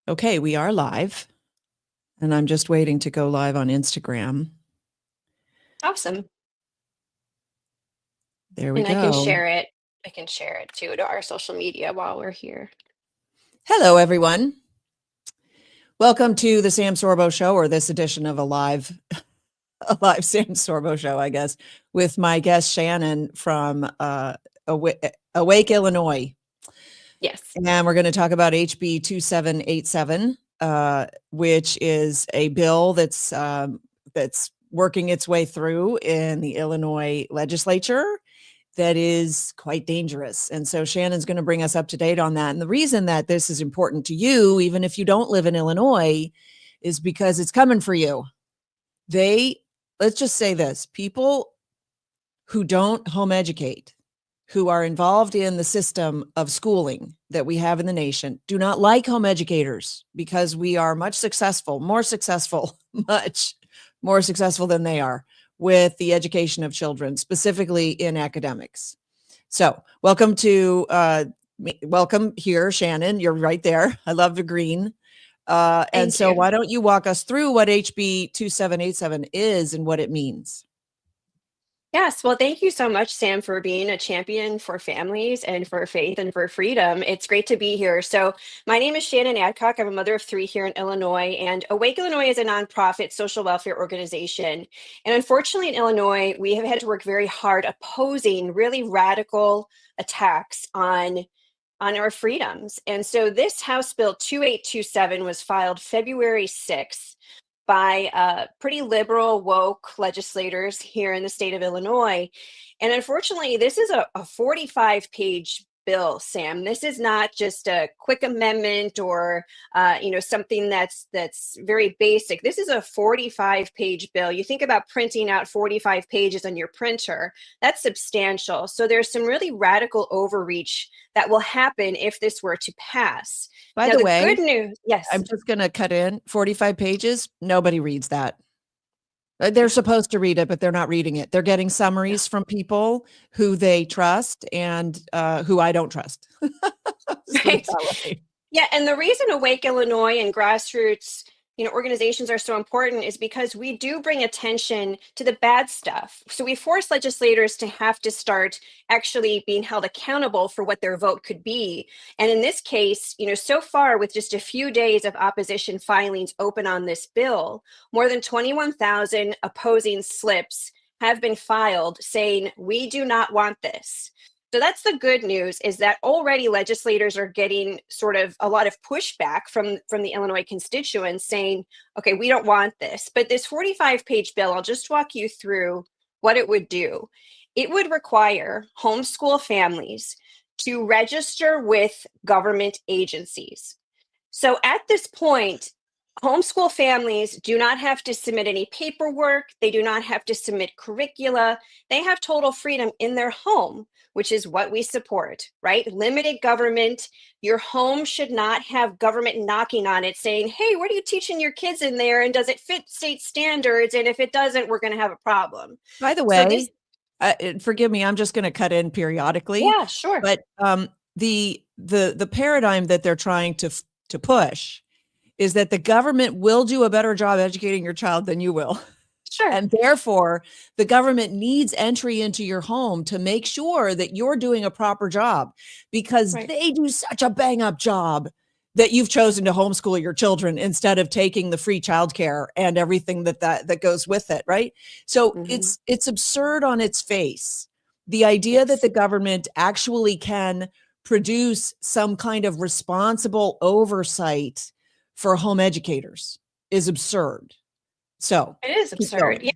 Okay, we are live, and I'm just waiting to go live on Instagram. Awesome. There we And I can go. share it. I can share it too to our social media while we're here. Hello, everyone. Welcome to the Sam Sorbo Show, or this edition of a live Sam Sorbo Show, I guess, with my guest Shannon from Awake, Illinois. Yes. And we're going to talk about HB 2787, which is a bill that's working its way through in the Illinois legislature that is quite dangerous. And so Shannon's going to bring us up to date on that. And the reason that this is important to you, even if you don't live in Illinois, is because it's coming for you. Let's just say this, people who don't home educate, who are involved in the system of schooling that we have in the nation, do not like home educators because we are much more successful than they are with the education of children, specifically in academics. So welcome here, Shannon. You're right there. I love the green. And so why don't you walk us through what HB 2787 is and what it means? Yes. Well, thank you so much, Sam, for being a champion for families and for faith and for freedom. It's great to be here. So my name is Shannon Adcock. I'm a mother of three here in Illinois, and Awake Illinois is a nonprofit social welfare organization. And unfortunately, in Illinois, we have had to work very hard opposing really radical attacks on our freedoms. And so this House Bill 2827 was filed February 6th by pretty liberal, woke legislators here in the state of Illinois. And unfortunately, this is a 45-page bill, Sam. This is not just a quick amendment or something that's very basic. This is a 45-page bill. You think about printing out 45 pages on your printer, that's substantial. So there's some really radical overreach that will happen if this were to pass. By Now, the way, good news, yes. I'm just going to cut in 45 pages. Nobody reads that. They're supposed to read it, but they're not reading it. They're getting summaries from people who they trust and who I don't trust. Right. Yeah, and the reason Awake Illinois and grassroots, organizations are so important is because we do bring attention to the bad stuff. So we force legislators to have to start actually being held accountable for what their vote could be. And in this case, so far with just a few days of opposition filings open on this bill, more than 21,000 opposing slips have been filed saying, we do not want this. So that's the good news, is that already legislators are getting sort of a lot of pushback from the Illinois constituents saying, okay, we don't want this. But this 45-page bill, I'll just walk you through what it would do. It would require homeschool families to register with government agencies. So at this point, homeschool families do not have to submit any paperwork. They do not have to submit curricula. They have total freedom in their home, which is what we support, right? Limited government. Your home should not have government knocking on it saying, hey, what are you teaching your kids in there? And does it fit state standards? And if it doesn't, we're going to have a problem. By the way, forgive me, I'm just going to cut in periodically. Yeah, sure. But the paradigm that they're trying to push is that the government will do a better job educating your child than you will. Sure. And therefore, the government needs entry into your home to make sure that you're doing a proper job, because they do such a bang up job that you've chosen to homeschool your children instead of taking the free childcare and everything that goes with it. Right. So it's absurd on its face. The idea that the government actually can produce some kind of responsible oversight for home educators is absurd. So it is absurd. Yeah.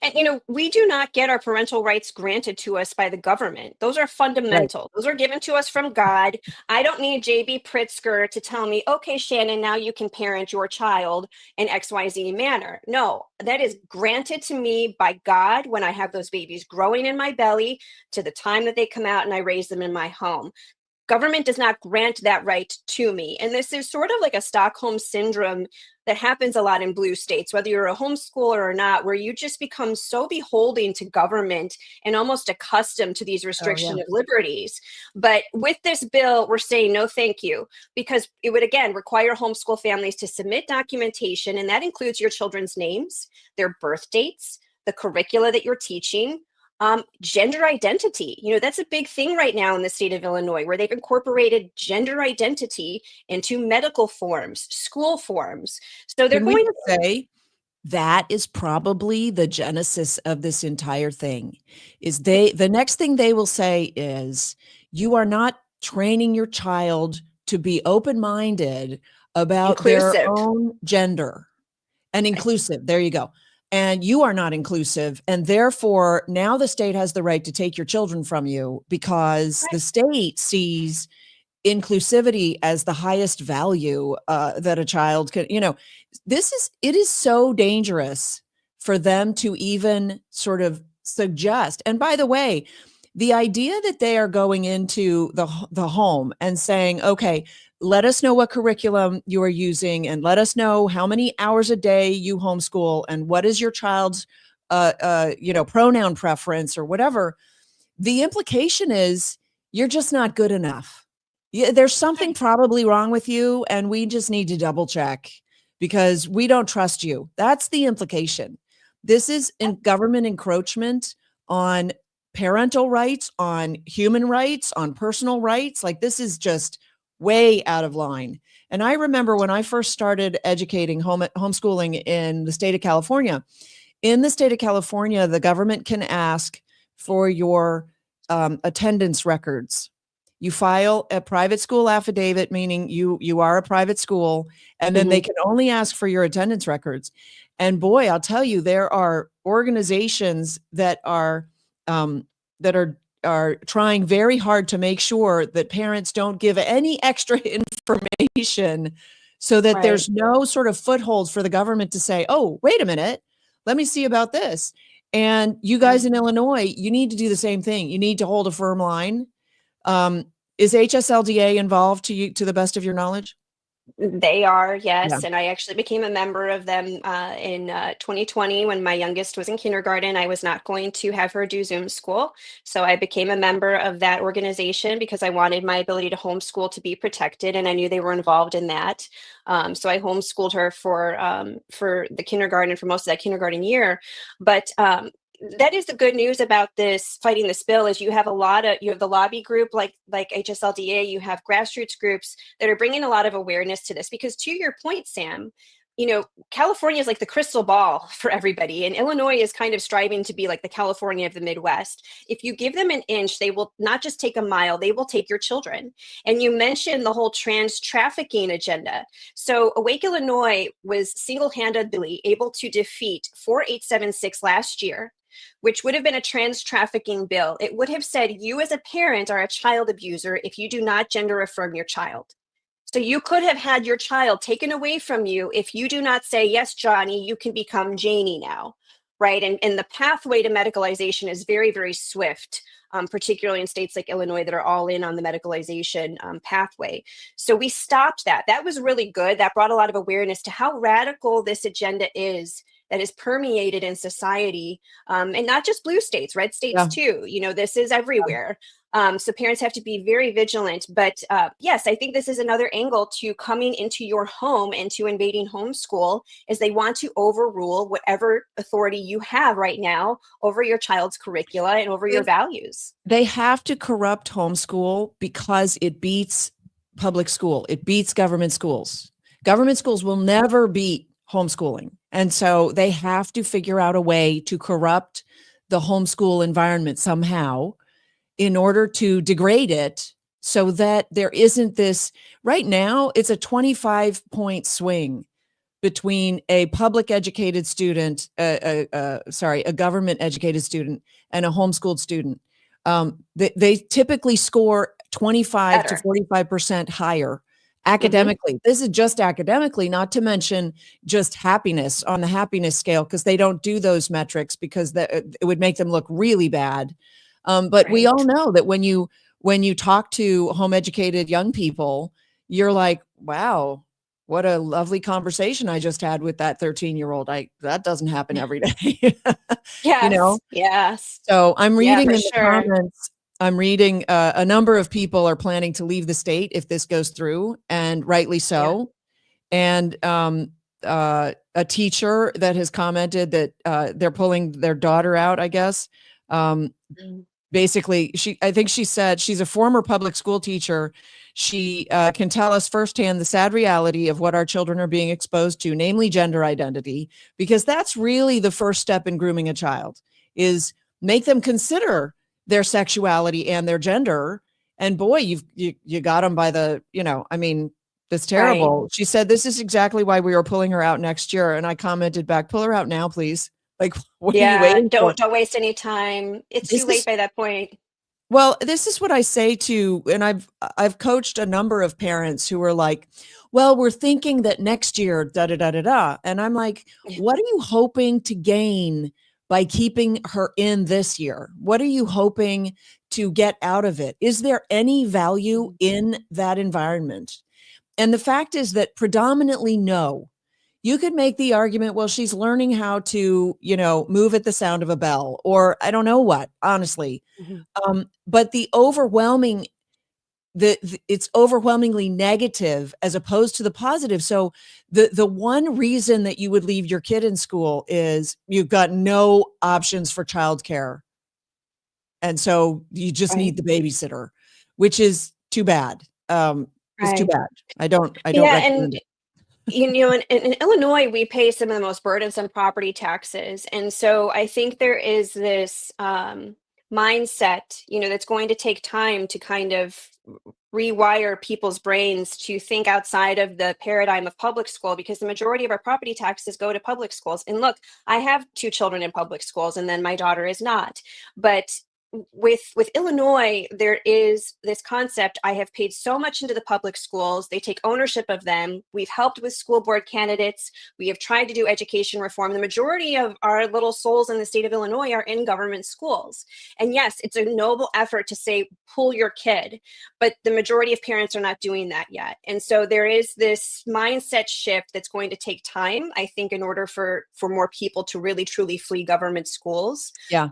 And, we do not get our parental rights granted to us by the government. Those are fundamental. Right. Those are given to us from God. I don't need JB Pritzker to tell me, okay, Shannon, now you can parent your child in XYZ manner. No, that is granted to me by God when I have those babies growing in my belly to the time that they come out and I raise them in my home. government does not grant that right to me. And this is sort of like a Stockholm syndrome that happens a lot in blue states, whether you're a homeschooler or not, where you just become so beholden to government and almost accustomed to these restriction of liberties. But with this bill, we're saying no, thank you, because it would, again, require homeschool families to submit documentation, and that includes your children's names, their birth dates, the curricula that you're teaching, gender identity. That's a big thing right now in the state of Illinois, where they've incorporated gender identity into medical forms, school forms. So they're going to say that is probably the genesis of this entire thing. The next thing they will say is, you are not training your child to be open-minded about their own gender and inclusive. There you go. And you are not inclusive. And therefore, now the state has the right to take your children from you because the state sees inclusivity as the highest value that a child can, it is so dangerous for them to even sort of suggest. And by the way, the idea that they are going into the home and saying, okay, let us know what curriculum you are using and let us know how many hours a day you homeschool and what is your child's, pronoun preference or whatever. The implication is you're just not good enough. There's something probably wrong with you and we just need to double check because we don't trust you. That's the implication. This is government encroachment on parental rights, on human rights, on personal rights. Like, this is just way out of line. And I remember when I first started educating homeschooling in the state of California. In the state of California, the government can ask for your attendance records. You file a private school affidavit, meaning you are a private school, and then they can only ask for your attendance records. And boy, I'll tell you, there are organizations that are trying very hard to make sure that parents don't give any extra information so that there's no sort of foothold for the government to say, oh, wait a minute, let me see about this. And you guys in Illinois, you need to do the same thing. You need to hold a firm line. Is HSLDA involved to the best of your knowledge? They are, yes. Yeah. And I actually became a member of them in 2020 when my youngest was in kindergarten. I was not going to have her do Zoom school. So I became a member of that organization because I wanted my ability to homeschool to be protected. And I knew they were involved in that. So I homeschooled her for the kindergarten, for most of that kindergarten year. But that is the good news about fighting this bill is you have the lobby group like HSLDA, you have grassroots groups that are bringing a lot of awareness to this, because to your point, Sam, California is like the crystal ball for everybody, and Illinois is kind of striving to be like the California of the Midwest. If you give them an inch, they will not just take a mile, they will take your children. And you mentioned the whole trans trafficking agenda. So Awake Illinois was single-handedly able to defeat 4876 last year, which would have been a trans trafficking bill. It would have said you as a parent are a child abuser if you do not gender affirm your child. So you could have had your child taken away from you if you do not say, yes, Johnny, you can become Janie now, right? And the pathway to medicalization is very, very swift, particularly in states like Illinois that are all in on the medicalization pathway. So we stopped that. That was really good. That brought a lot of awareness to how radical this agenda is that is permeated in society, and not just blue states, red states too. This is everywhere. So parents have to be very vigilant. But yes, I think this is another angle to coming into your home and to invading homeschool, is they want to overrule whatever authority you have right now over your child's curricula and over your values. They have to corrupt homeschool because it beats public school. It beats government schools. Government schools will never beat homeschooling. And so they have to figure out a way to corrupt the homeschool environment somehow in order to degrade it so that there isn't this. Right now, it's a 25-point swing between a public educated student, a government educated student and a homeschooled student. They typically score 25 to 45% higher academically. This is just academically, not to mention just happiness on the happiness scale, because they don't do those metrics because it would make them look really bad. But we all know that when you when you talk to home educated young people, you're like, wow, what a lovely conversation I just had with that 13-year-old. That doesn't happen every day. You know? Yes. Yes. So I'm Yeah, reading for in the sure. comments, I'm reading a number of people are planning to leave the state if this goes through, and rightly Yeah. so. And a teacher that has commented that they're pulling their daughter out, I guess. Mm. Basically, I think she said she's a former public school teacher. She can tell us firsthand the sad reality of what our children are being exposed to, namely gender identity, because that's really the first step in grooming a child, is make them consider their sexuality and their gender. And boy, you got them by the, I mean, that's Right. terrible. She said, this is exactly why we are pulling her out next year. And I commented back, pull her out now, please. Like, what are you Yeah. waiting for? Don't waste any time. It's too This late is by that point. Well, this is what I say to, and I've coached a number of parents who are like, well, we're thinking that next year, da da da da da. And I'm like, what are you hoping to gain by keeping her in this year? What are you hoping to get out of it? Is there any value in that environment? And the fact is that predominantly no. You could make the argument, well, she's learning how to, move at the sound of a bell, or I don't know what, honestly. Mhm. But it's overwhelmingly negative as opposed to the positive. So the one reason that you would leave your kid in school is you've got no options for childcare. And so you just Right. need the babysitter, which is too bad. It's too Right. bad. I don't Yeah. And recommend it. in Illinois, we pay some of the most burdensome property taxes. And so I think there is this mindset, that's going to take time to kind of rewire people's brains to think outside of the paradigm of public school, because the majority of our property taxes go to public schools. And look, I have two children in public schools, and then my daughter is not. But with Illinois, there is this concept. I have paid so much into the public schools. They take ownership of them. We've helped with school board candidates. We have tried to do education reform. The majority of our little souls in the state of Illinois are in government schools. And yes, it's a noble effort to say, pull your kid, but the majority of parents are not doing that yet. And so there is this mindset shift that's going to take time, I think, in order for more people to really truly flee government schools. Yeah.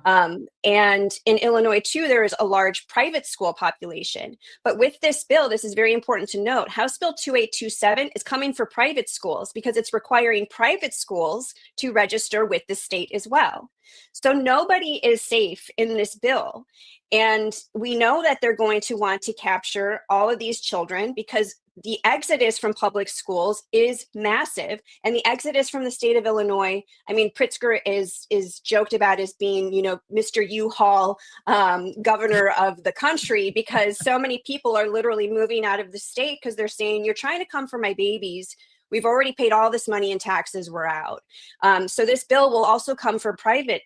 And in Illinois, too, there is a large private school population. But with this bill, this is very important to note, House Bill 2827 is coming for private schools because it's requiring private schools to register with the state as well. So nobody is safe in this bill. And we know that they're going to want to capture all of these children because the exodus from public schools is massive. And the exodus from the state of Illinois, I mean, Pritzker is joked about as being, Mr. U-Haul governor of the country, because so many people are literally moving out of the state because they're saying, you're trying to come for my babies. We've already paid all this money in taxes. We're out. So this bill will also come for private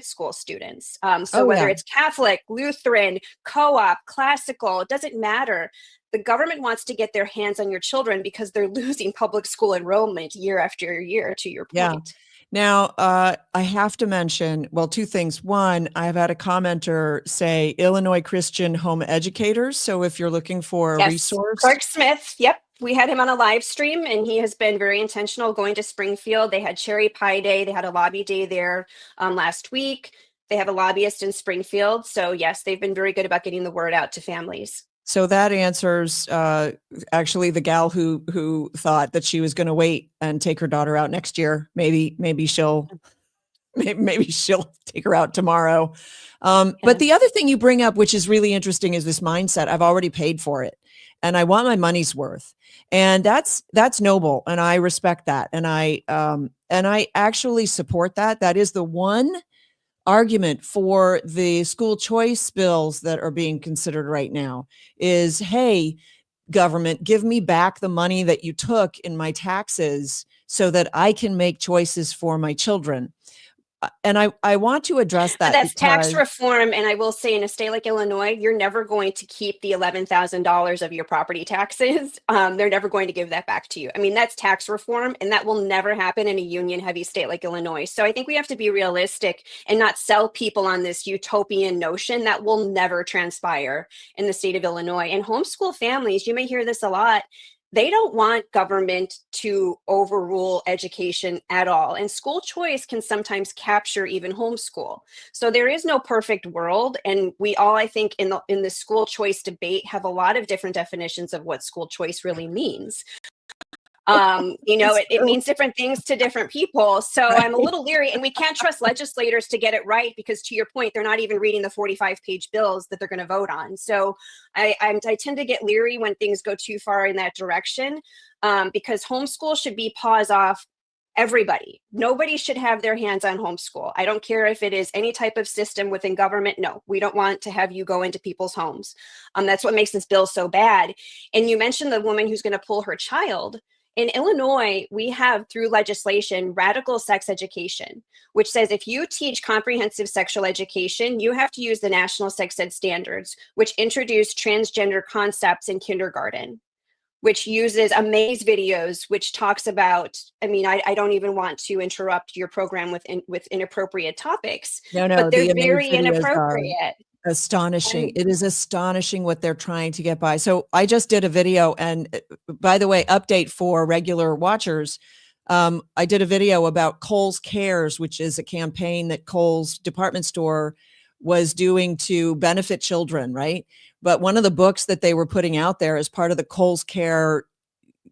school students. So whether it's Catholic, Lutheran, co-op, classical, it doesn't matter. The government wants to get their hands on your children because they're losing public school enrollment year after year, to your point. Yeah. Now, I have to mention, well, two things. One, I've had a commenter say Illinois Christian home educators. So if you're looking for a resource. Clark Smith. Yep. We had him on a live stream, and he has been very intentional going to Springfield. They had Cherry Pie Day. They had a lobby day there last week. They have a lobbyist in Springfield. So yes, they've been very good about getting the word out to families. So that answers actually the gal who thought that she was going to wait and take her daughter out next year. Maybe she'll take her out tomorrow. But the other thing you bring up, which is really interesting, is this mindset. I've already paid for it, and I want my money's worth, and that's noble, and I respect that, and I actually support that. That is the one argument for the school choice bills that are being considered right now is, hey, government, give me back the money that you took in my taxes so that I can make choices for my children. and I want to address But that that's tax because reform. And I will say, in a state like Illinois, you're never going to keep the $11,000 of your property taxes. They're never going to give that back to you. I mean, that's tax reform, and that will never happen in a union heavy state like Illinois. So I think we have to be realistic and not sell people on this utopian notion that will never transpire in the state of Illinois. And homeschool families, you may hear this a lot, they don't want government to overrule education at all. And school choice can sometimes capture even homeschool. So there is no perfect world. And we all, I think, in the school choice debate have a lot of different definitions of what school choice really means. It means different things to different people. So I'm a little leery, and we can't trust legislators to get it right, because to your point, they're not even reading the 45-page bills that they're going to vote on. So I tend to get leery when things go too far in that direction, because homeschool should be paws off everybody. Nobody should have their hands on homeschool. I don't care if it is any type of system within government. No, we don't want to have you go into people's homes. That's what makes this bill so bad. And you mentioned the woman who's going to pull her child. In Illinois, we have, through legislation, radical sex education, which says if you teach comprehensive sexual education, you have to use the National Sex Ed Standards, which introduce transgender concepts in kindergarten, which uses amaze videos, which talks about, I don't even want to interrupt your program with inappropriate topics, no, but they're the very videos inappropriate. Astonishing. It is astonishing what they're trying to get by. So I just did a video, and by the way, update for regular watchers. I did a video about Kohl's Cares, which is a campaign that Kohl's department store was doing to benefit children, right? But one of the books that they were putting out there as part of the Kohl's Care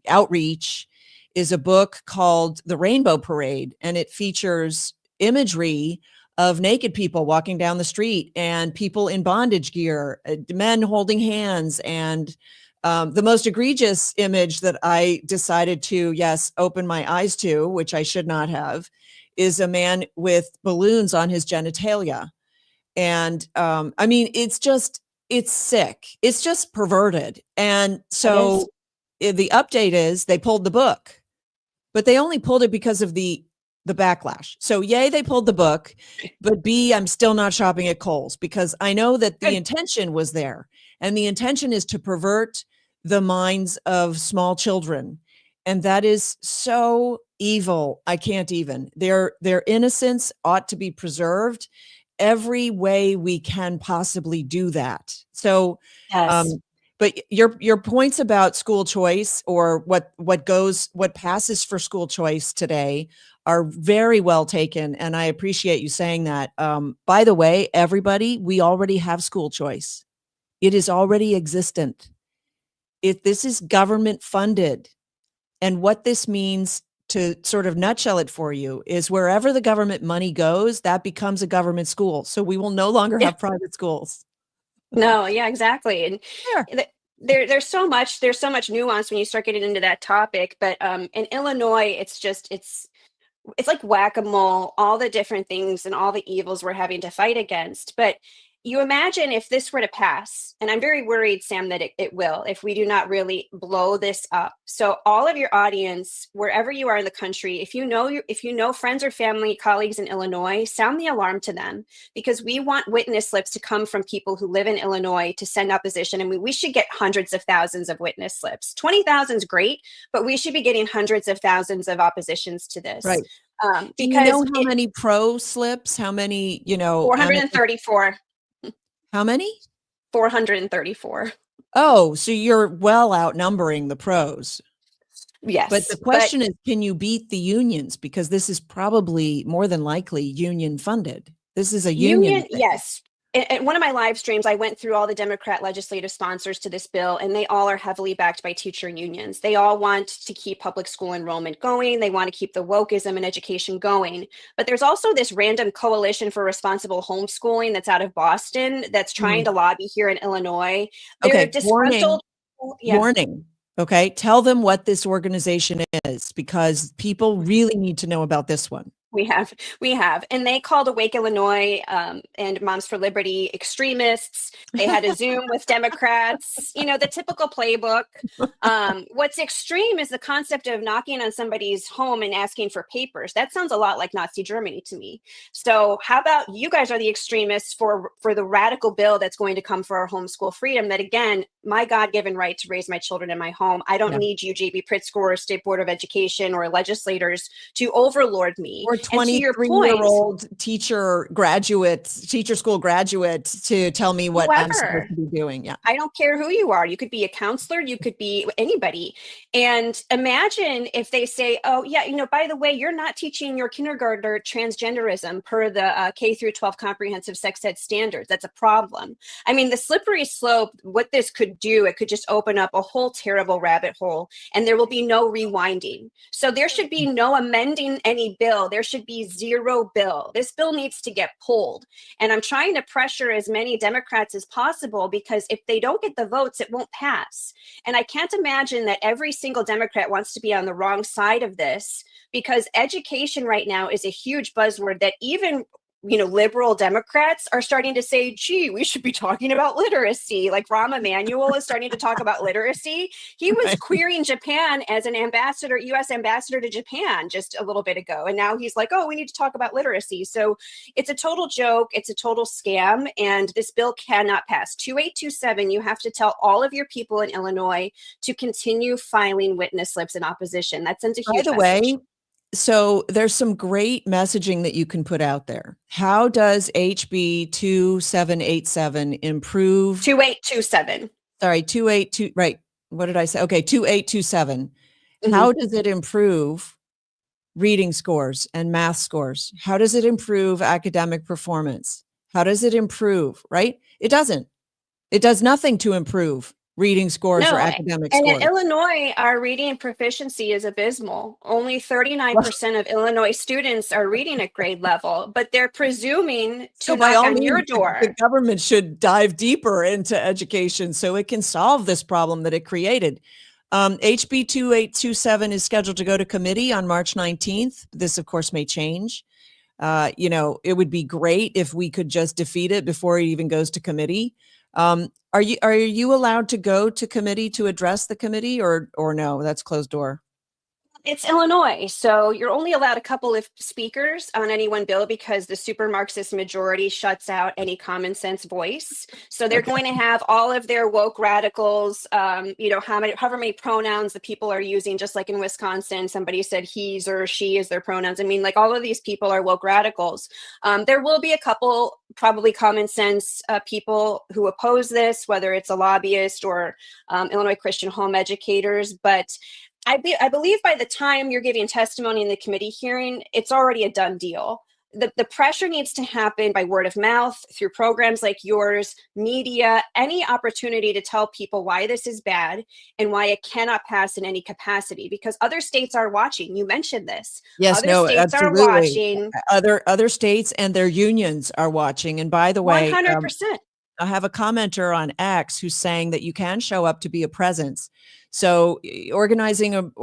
outreach is a book called The Rainbow Parade, and it features imagery of naked people walking down the street and people in bondage gear, men holding hands. And the most egregious image that I decided to, open my eyes to, which I should not have, is a man with balloons on his genitalia. And it's sick. It's just perverted. And so the update is they pulled the book, but they only pulled it because of the backlash. So yay, they pulled the book, but B, I'm still not shopping at Kohl's, because I know that the intention was there, and the intention is to pervert the minds of small children. And that is so evil. I can't even. Their innocence ought to be preserved every way we can possibly do that. So, but your points about school choice, or what passes for school choice today, are very well taken. And I appreciate you saying that. By the way, everybody, we already have school choice. It is already existent. This is government funded. And what this means, to sort of nutshell it for you, is wherever the government money goes, that becomes a government school. So we will no longer have private schools. No, yeah, exactly. And there's so much nuance when you start getting into that topic. But in Illinois, it's like whack-a-mole, all the different things and all the evils we're having to fight against. But you imagine if this were to pass, and I'm very worried, Sam, that it will, if we do not really blow this up. So all of your audience, wherever you are in the country, if you know friends or family, colleagues in Illinois, sound the alarm to them, because we want witness slips to come from people who live in Illinois to send opposition. And we should get hundreds of thousands of witness slips. 20,000 is great, but we should be getting hundreds of thousands of oppositions to this. Right. Because do you know how many pro slips? How many, 434. How many? 434. Oh, so you're well outnumbering the pros. Yes. But the question is, can you beat the unions? Because this is probably more than likely union funded. This is a union thing. Yes. In one of my live streams, I went through all the Democrat legislative sponsors to this bill, and they all are heavily backed by teacher unions. They all want to keep public school enrollment going. They want to keep the wokeism in education going. But there's also this random coalition for responsible homeschooling that's out of Boston that's trying to lobby here in Illinois. They're disgruntled. Warning. Okay. Tell them what this organization is, because people really need to know about this one. we have, and they called Awake Illinois and Moms for Liberty extremists. They had a Zoom with Democrats, the typical playbook. What's extreme is the concept of knocking on somebody's home and asking for papers. That sounds a lot like Nazi Germany to me. So how about you guys are the extremists for the radical bill that's going to come for our homeschool freedom? That, again, my God-given right to raise my children in my home. I don't need you, J.B. Pritzker, or State Board of Education, or legislators to overlord me. Or 23-year-old teacher school graduate to tell me what I'm supposed to be doing. Yeah. I don't care who you are. You could be a counselor. You could be anybody. And imagine if they say, oh, yeah, by the way, you're not teaching your kindergartner transgenderism per the K through 12 comprehensive sex ed standards. That's a problem. I mean, the slippery slope, what this could do, it could just open up a whole terrible rabbit hole, and there will be no rewinding. So there should be no amending any bill. There should be zero bill. This bill needs to get pulled. And I'm trying to pressure as many Democrats as possible, because if they don't get the votes, it won't pass. And I can't imagine that every single Democrat wants to be on the wrong side of this, because education right now is a huge buzzword that even liberal Democrats are starting to say, gee, we should be talking about literacy. Like Rahm Emanuel is starting to talk about literacy. He was querying Japan as an ambassador, U.S. ambassador to Japan just a little bit ago. And now he's like, oh, we need to talk about literacy. So it's a total joke. It's a total scam. And this bill cannot pass. 2827, you have to tell all of your people in Illinois to continue filing witness slips in opposition. That sends a huge message. So there's some great messaging that you can put out there. How does HB 2787 improve? 2827. Sorry, 282, right. What did I say? Okay, 2827. How does it improve reading scores and math scores? How does it improve academic performance? How does it improve, right? It doesn't. It does nothing to improve reading scores or academic scores. And in Illinois, our reading proficiency is abysmal. Only 39% of Illinois students are reading at grade level, but they're presuming to knock on your door. The government should dive deeper into education so it can solve this problem that it created. HB 2827 is scheduled to go to committee on March 19th. This, of course, may change. It would be great if we could just defeat it before it even goes to committee. Are you allowed to go to committee to address the committee, or no? That's closed door. It's Illinois, so you're only allowed a couple of speakers on any one bill because the super Marxist majority shuts out any common sense voice. So they're going to have all of their woke radicals, however many pronouns the people are using, just like in Wisconsin, somebody said he's or she is their pronouns. I mean, like, all of these people are woke radicals. There will be a couple probably common sense people who oppose this, whether it's a lobbyist or Illinois Christian home educators, but I believe by the time you're giving testimony in the committee hearing, it's already a done deal. The pressure needs to happen by word of mouth, through programs like yours, media, any opportunity to tell people why this is bad and why it cannot pass in any capacity, because other states are watching. You mentioned this. Yes, other states absolutely. Are watching. Other states and their unions are watching. And by the way, 100%. I have a commenter on X who's saying that you can show up to be a presence. So organizing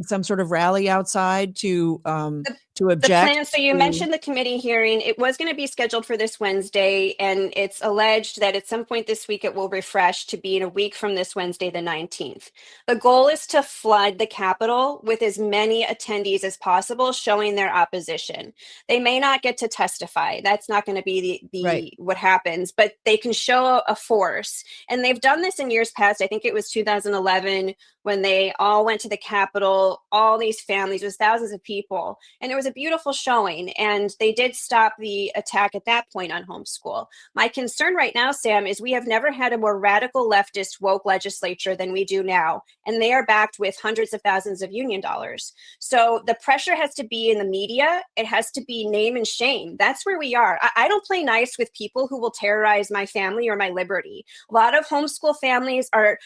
some sort of rally outside to object. The plan, so you mentioned the committee hearing. It was going to be scheduled for this Wednesday, and it's alleged that at some point this week it will refresh to be in a week from this Wednesday, the 19th. The goal is to flood the Capitol with as many attendees as possible, showing their opposition. They may not get to testify. That's not going to be what happens, but they can show a force. And they've done this in years past. I think it was 2011 when they all went to the Capitol, all these families, it was thousands of people. And it was a beautiful showing. And they did stop the attack at that point on homeschool. My concern right now, Sam, is we have never had a more radical leftist woke legislature than we do now. And they are backed with hundreds of thousands of union dollars. So the pressure has to be in the media. It has to be name and shame. That's where we are. I don't play nice with people who will terrorize my family or my liberty. A lot of homeschool families are,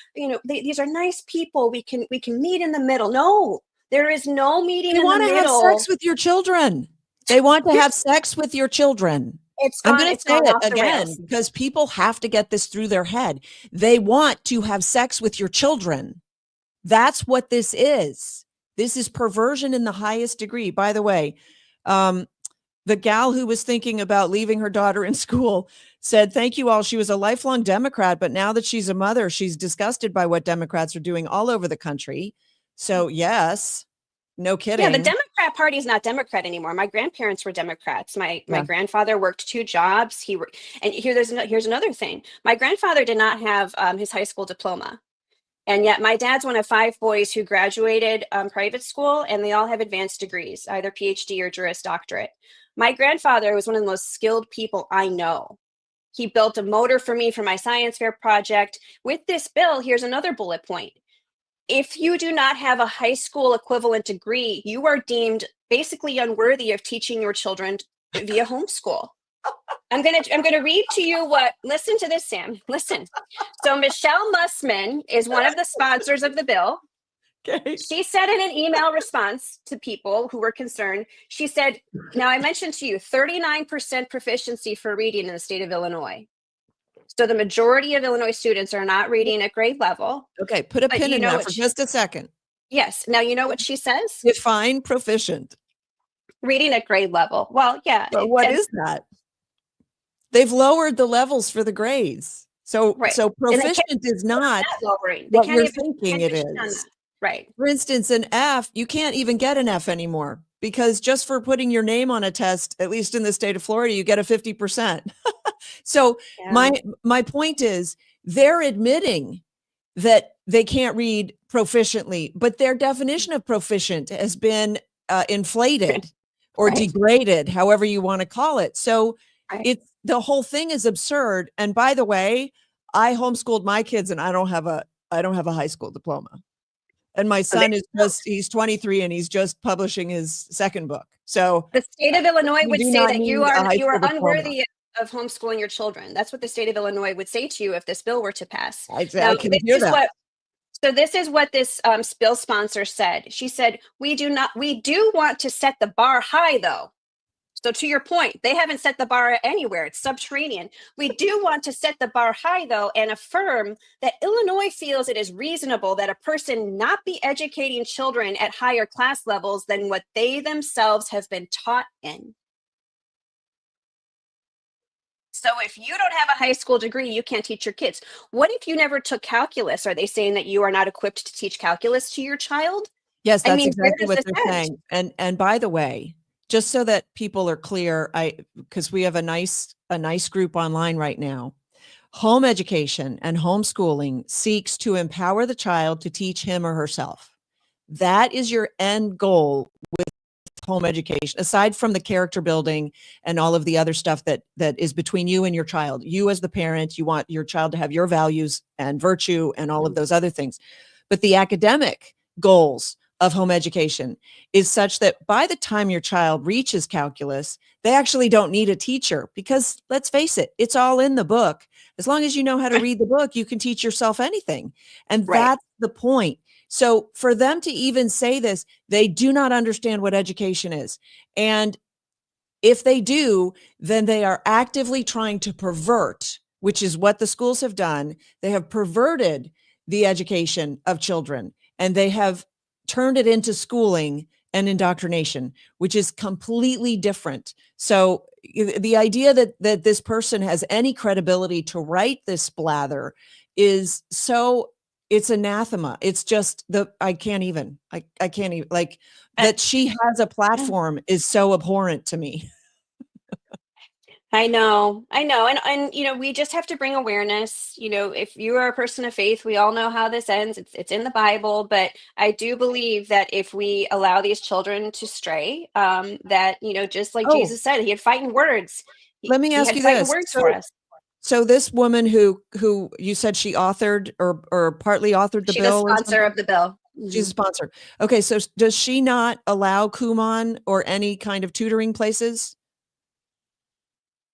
these are nice people. We can meet in the middle. No, there is no meeting in the middle. They want to have sex with your children. They want to have sex with your children. I'm going to say it again because people have to get this through their head. They want to have sex with your children. That's what this is. This is perversion in the highest degree. By the way, The gal who was thinking about leaving her daughter in school said, thank you all. She was a lifelong Democrat, but now that she's a mother, she's disgusted by what Democrats are doing all over the country. So yes, no kidding. Yeah, the Democrat Party is not Democrat anymore. My grandparents were Democrats. My grandfather worked 2 jobs. And here's another thing. My grandfather did not have his high school diploma. And yet my dad's one of 5 boys who graduated private school, and they all have advanced degrees, either PhD or Juris Doctorate. My grandfather was one of the most skilled people I know. He built a motor for me for my science fair project. With this bill, here's another bullet point. If you do not have a high school equivalent degree, you are deemed basically unworthy of teaching your children via homeschool. I'm gonna read to you listen to this, Sam. Listen. So Michelle Mussman is one of the sponsors of the bill. Okay. She said in an email response to people who were concerned, she said, now I mentioned to you 39% proficiency for reading in the state of Illinois. So the majority of Illinois students are not reading at grade level. Okay, put a pin in that for just a second. Yes. Now, you know what she says? Define proficient. Reading at grade level. Well, yeah. But what is that? They've lowered the levels for the grades. So proficient is not lowering. What you're thinking it is. Right. For instance, an F, you can't even get an F anymore because just for putting your name on a test, at least in the state of Florida, you get a 50%. So my point is they're admitting that they can't read proficiently, but their definition of proficient has been inflated or degraded, however you want to call it. So the whole thing is absurd. And by the way, I homeschooled my kids and I don't have a high school diploma. And my son he's 23 and he's just publishing his 2nd book. So the state of Illinois would say that you are unworthy of homeschooling your children. That's what the state of Illinois would say to you if this bill were to pass. I can hear that. So this is what this bill sponsor said. She said, we do want to set the bar high though. So to your point, they haven't set the bar anywhere. It's subterranean. We do want to set the bar high, though, and affirm that Illinois feels it is reasonable that a person not be educating children at higher class levels than what they themselves have been taught in. So if you don't have a high school degree, you can't teach your kids. What if you never took calculus? Are they saying that you are not equipped to teach calculus to your child? Yes, that's exactly what they're saying. And by the way, just so that people are clear, because we have a nice group online right now. Home education and homeschooling seeks to empower the child to teach him or herself. That is your end goal with home education, aside from the character building and all of the other stuff that is between you and your child. You as the parent, you want your child to have your values and virtue and all of those other things. But the academic goals of home education is such that by the time your child reaches calculus, they actually don't need a teacher because let's face it, it's all in the book. As long as you know how to read the book, you can teach yourself anything. And that's the point. So for them to even say this, they do not understand what education is. And if they do, then they are actively trying to pervert, which is what the schools have done. They have perverted the education of children and they have turned it into schooling and indoctrination, which is completely different. So the idea that this person has any credibility to write this blather is it's anathema. It's just I can't even that she has a platform is so abhorrent to me. I know. And, we just have to bring awareness. If you are a person of faith, we all know how this ends. It's in the Bible, but I do believe that if we allow these children to stray, that, just like Jesus said, he had fighting words. Let me ask you this. Words for us. So this woman who you said she authored or partly authored the bill. She's a sponsor of the bill. She's a sponsor. Okay. So does she not allow Kumon or any kind of tutoring places?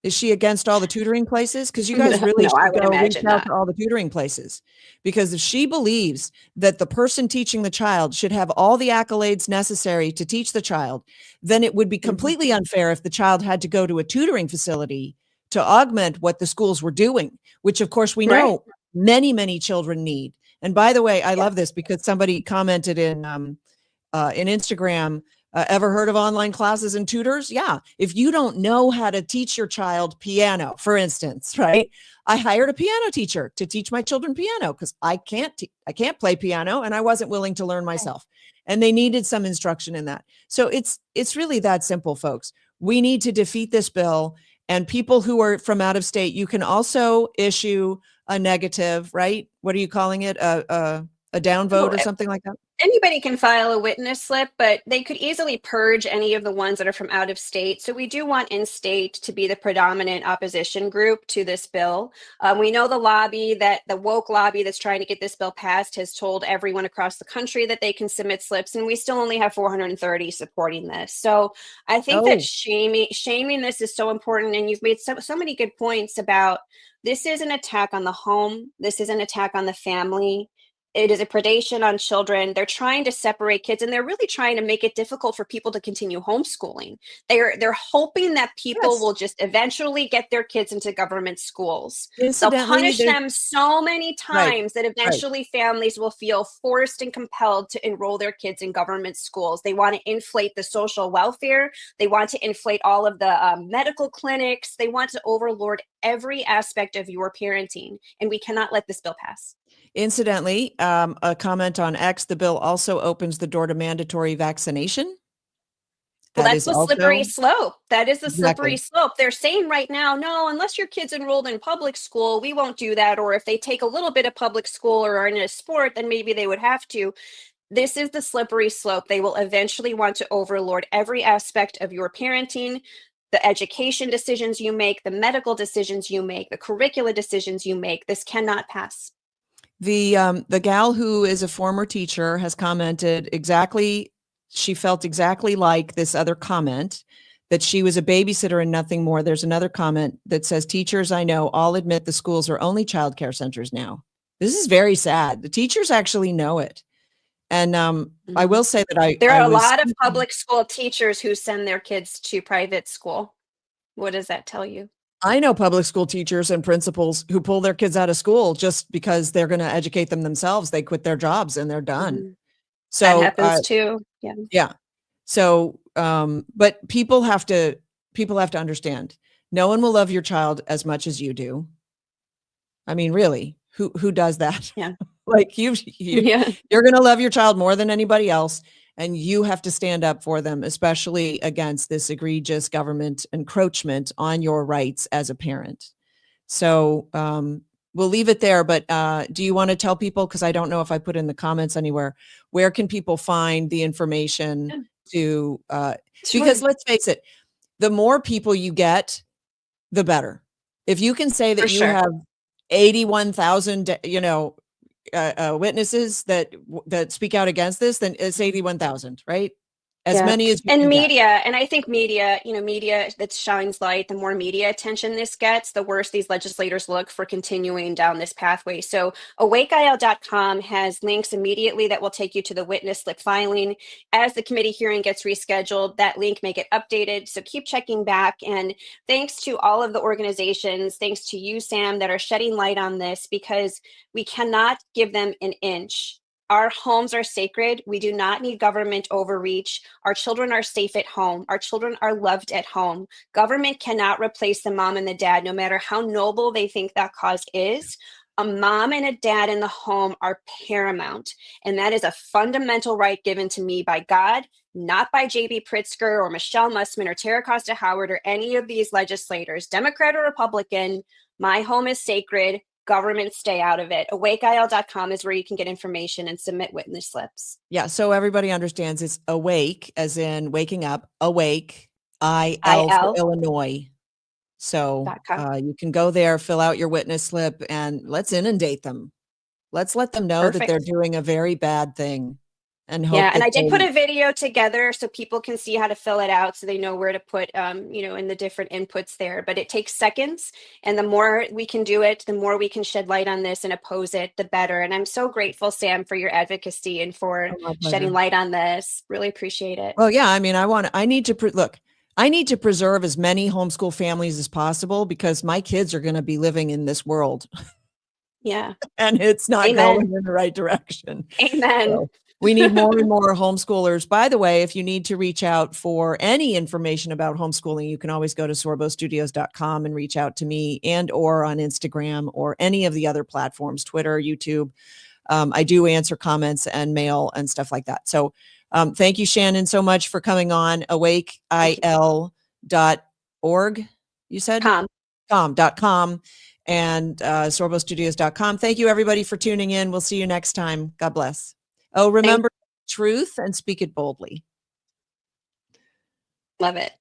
Is she against all the tutoring places? Because you guys really should go reach out to all the tutoring places. Because if she believes that the person teaching the child should have all the accolades necessary to teach the child, then it would be completely unfair if the child had to go to a tutoring facility to augment what the schools were doing, which of course we know many, many children need. And by the way, I love this because somebody commented in Instagram, Ever heard of online classes and tutors? Yeah. If you don't know how to teach your child piano, for instance, right? I hired a piano teacher to teach my children piano because I can't play piano and I wasn't willing to learn myself. And they needed some instruction in that. So it's really that simple, folks. We need to defeat this bill, and people who are from out of state, you can also issue a negative, right? What are you calling it? A downvote or something like that? Anybody can file a witness slip, but they could easily purge any of the ones that are from out of state. So we do want in-state to be the predominant opposition group to this bill. We know the woke lobby that's trying to get this bill passed has told everyone across the country that they can submit slips, and we still only have 430 supporting this. So I think that shaming this is so important, and you've made so many good points about this is an attack on the home. This is an attack on the family. It is a predation on children. They're trying to separate kids, and they're really trying to make it difficult for people to continue homeschooling. They're hoping that people will just eventually get their kids into government schools. They'll punish them so many times that eventually families will feel forced and compelled to enroll their kids in government schools. They want to inflate the social welfare. They want to inflate all of the medical clinics. They want to overlord every aspect of your parenting, and we cannot let this bill pass. Incidentally, a comment on X, the bill also opens the door to mandatory vaccination. Well, that's the slippery slope. That is the slippery slope. They're saying right now, no, unless your kid's enrolled in public school, we won't do that. Or if they take a little bit of public school or are in a sport, then maybe they would have to. This is the slippery slope. They will eventually want to overlord every aspect of your parenting, the education decisions you make, the medical decisions you make, the curricula decisions you make. This cannot pass. The gal who is a former teacher has commented exactly, she felt exactly like this other comment, that she was a babysitter and nothing more. There's another comment that says, teachers I know all admit the schools are only child care centers now. This is very sad. The teachers actually know it. And I will say that there are a lot of public school teachers who send their kids to private school. What does that tell you? I know public school teachers and principals who pull their kids out of school just because they're going to educate them themselves. They quit their jobs and they're done. So that happens too. Yeah. Yeah. So, but people have to understand, no one will love your child as much as you do. I mean, really, who does that? Yeah. Like you're going to love your child more than anybody else. And you have to stand up for them, especially against this egregious government encroachment on your rights as a parent. So we'll leave it there. But do you want to tell people, because I don't know if I put in the comments anywhere, where can people find the information to, because let's face it, the more people you get, the better. If you can say that you have 81,000, witnesses that speak out against this, then it's 81,000, right? As many as media. And I think media that shines light, the more media attention this gets, the worse these legislators look for continuing down this pathway. So awakeil.com has links immediately that will take you to the witness slip filing. As the committee hearing gets rescheduled, that link may get updated. So keep checking back. And thanks to all of the organizations, thanks to you, Sam, that are shedding light on this, because we cannot give them an inch. Our homes are sacred. We do not need government overreach. Our children are safe at home. Our children are loved at home. Government cannot replace the mom and the dad, no matter how noble they think that cause is. A mom and a dad in the home are paramount. And that is a fundamental right given to me by God, not by J.B. Pritzker or Michelle Mussman or Tara Costa Howard or any of these legislators, Democrat or Republican. My home is sacred. Government, stay out of it. Awakeil.com is where you can get information and submit witness slips. Yeah, so everybody understands it's awake, as in waking up, awake, IL for Illinois. So you can go there, fill out your witness slip, and let's inundate them. Let's let them know that they're doing a very bad thing. And hope and I did put a video together so people can see how to fill it out, so they know where to put, in the different inputs there. But it takes seconds, and the more we can do it, the more we can shed light on this and oppose it, the better. And I'm so grateful, Sam, for your advocacy and for shedding light on this. Really appreciate it. Well, yeah, I mean, I need to preserve as many homeschool families as possible, because my kids are going to be living in this world. Yeah. And it's not going in the right direction. Amen. We need more and more homeschoolers. By the way, if you need to reach out for any information about homeschooling, you can always go to sorbostudios.com and reach out to me and or on Instagram or any of the other platforms, Twitter, YouTube. I do answer comments and mail and stuff like that. So thank you, Shannon, so much for coming on. awakeil.org, you said? .com and sorbostudios.com. Thank you, everybody, for tuning in. We'll see you next time. God bless. Oh, remember truth and speak it boldly. Love it.